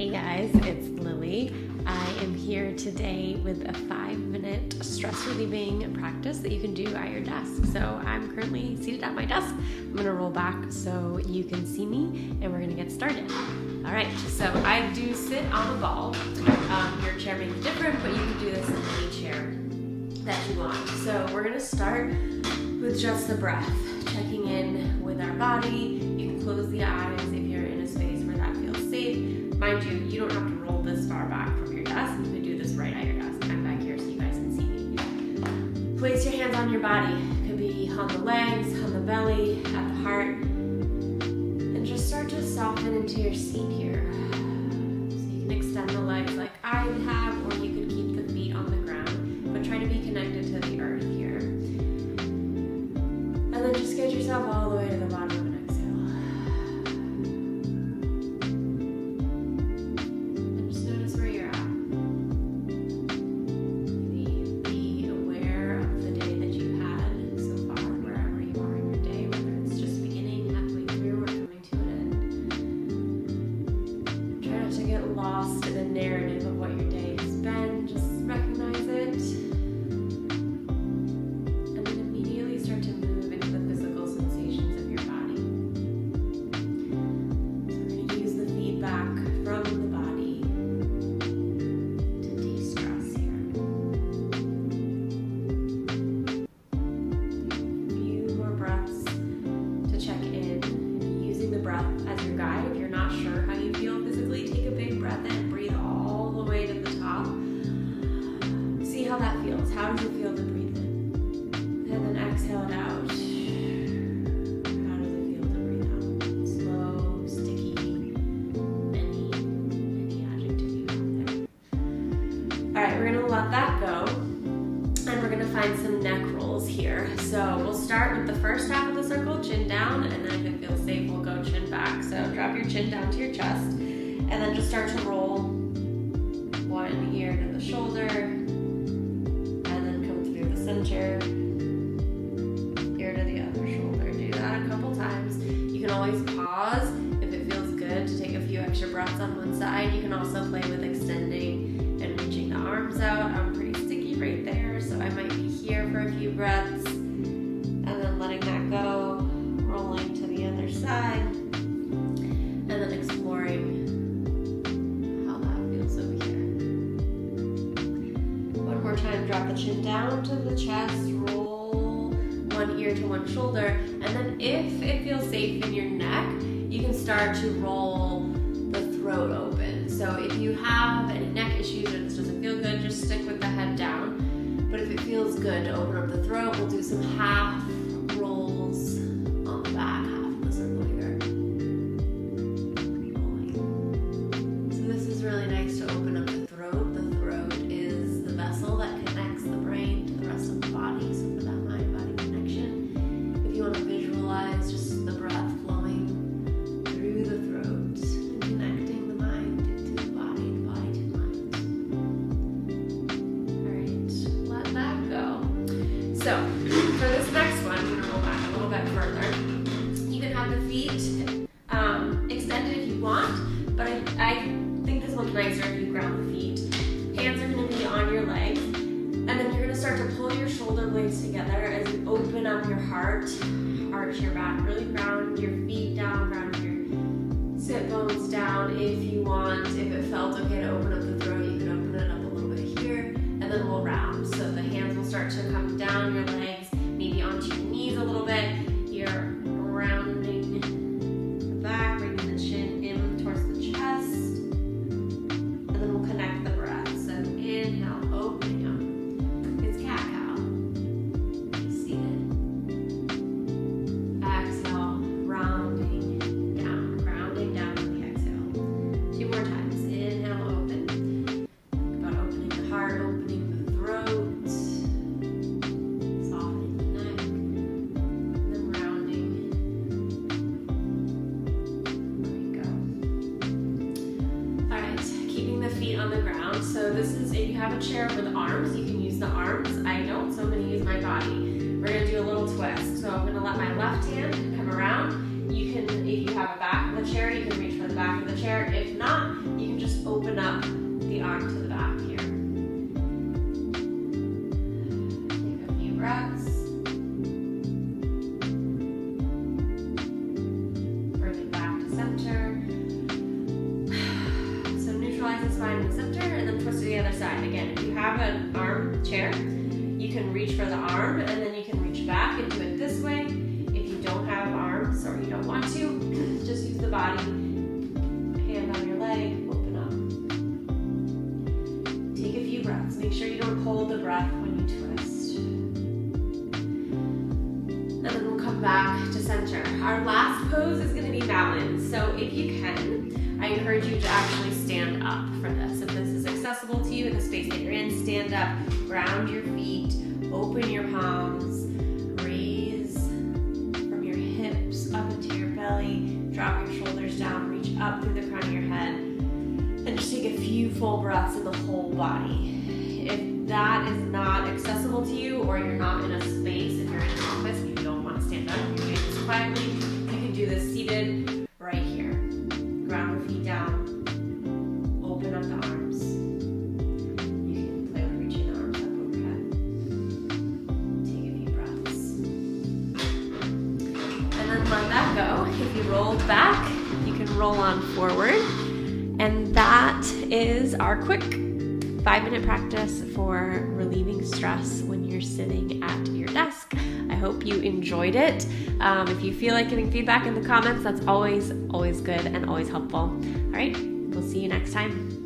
Hey guys, it's Lily. I am here today with a 5-minute stress relieving practice that you can do at your desk. So I'm currently seated at my desk. I'm going to roll back so you can see me and we're going to get started. All right, so I do sit on a ball. Your chair may be different, but you can do this in any chair that you want. So we're going to start with just the breath, checking in with our body. You can close the eyes if you're in a space where that feels safe. Mind you, you don't have to roll this far back from your desk. You can do this right at your desk. I'm back here so you guys can see me. Place your hands on your body. It could be on the legs, on the belly, at the heart. And just start to soften into your seat here. So you can extend the legs like I have, or you could keep the feet on the ground, but try to be connected to the earth here. And then just get yourself all the way to the bottom of an exhale. Lost in the narrative of what your day has been. Just recognize it and then immediately start to move into the physical sensations of your body. So we're going to use the feedback from the body to de-stress here. A few more breaths to check in, using the breath as your guide. If you're not sure how you feel physically, take a big breath in, breathe all the way to the top. See how that feels. How does it feel to breathe in? And then exhale it out. How does it feel to breathe out? Slow, sticky, any adjective you have there. All right, we're gonna let that go. And we're gonna find some neck rolls here. So we'll start with the first half of the circle, chin down, and then if it feels safe, we'll go chin back. So drop your chin down to your chest, and then just start to roll one ear to the shoulder, and then come through the center, ear to the other shoulder. Do that a couple times. You can always pause if it feels good to take a few extra breaths on one side. You can also play with extending and reaching the arms out. I'm pretty sticky right there, so I might be here for a few breaths, and then letting that go, rolling to the other side, and then exploring how that feels over here. One more time, drop the chin down to the chest, roll one ear to one shoulder, and then if it feels safe in your neck, you can start to roll the throat open. So if you have any neck issues or this doesn't feel good, just stick with the head down. But if it feels good to open up the throat, we'll do some half rolls on the back half of the circle here. Rolling. So this is really nice to open up the throat. The throat is the vessel that connects the brain to the rest of the body. So for that mind-body connection, if you want to visualize just the breath flowing through the throat and connecting the mind to the body to the mind. All right, let that go. So for this next one, I'm going to roll back a little bit further. You can have the feet extended if you want, but I think this looks nicer if you ground the feet. Hands are going to be on your legs, and then you're going to start to pull your shoulder blades together as you open up your heart, arch your back, really ground your feet down, ground your sit bones down if you want. If it felt okay to open up the throat, you can open it up a little bit here, and then we'll round. So the hands will start to come down your legs, maybe onto your knees a little bit. You're rounding the back, bringing the chin in towards the chest, and then we'll connect the breath. So inhale, opening up. It's cat-cow. Seated. Exhale, rounding down with the exhale. 2 more times. Inhale, open. Think about opening the heart, opening the throat, softening the neck, then rounding. There we go. All right, keeping the feet on the ground. So this is, if you have a chair with arms, you can use the arms. I don't, so I'm going to use my body. We're going to do a little twist. So I'm going to let my left hand come around. You can, if you have a back of the chair, you can reach for the back of the chair. If not, you can just open up the arm to the back here. Take a few breaths. Bring it back to center. So neutralize the spine in the center and then twist to the other side. Again, if you have an arm chair, you can reach for the arm and then you can reach back and do it this way. If you don't have arms or you don't want to, just use the body. Hand on your leg, open up. Take a few breaths. Make sure you don't hold the breath when you twist. And then we'll come back to center. Our last pose is going to be mountain. So if you can, I encourage you to actually stand up for this. If this is accessible to you in the space that you're in, stand up, ground your feet, open your palms, raise from your hips up into your belly, drop your shoulders down, reach up through the crown of your head, and just take a few full breaths in the whole body. If that is not accessible to you, or you're not in a space, if you're in an office and you don't want to stand up, you're doing this quietly, you can do this seated right here. Ground your feet down, open up the arms. You can play with reaching the arms up overhead. Take a few breaths. And then let that go. If you rolled back, you can roll on forward. And that is our quick 5-minute practice for relieving stress when you're sitting at your desk. I hope you enjoyed it. If you feel like getting feedback in the comments, that's always good and always helpful. All right, we'll see you next time.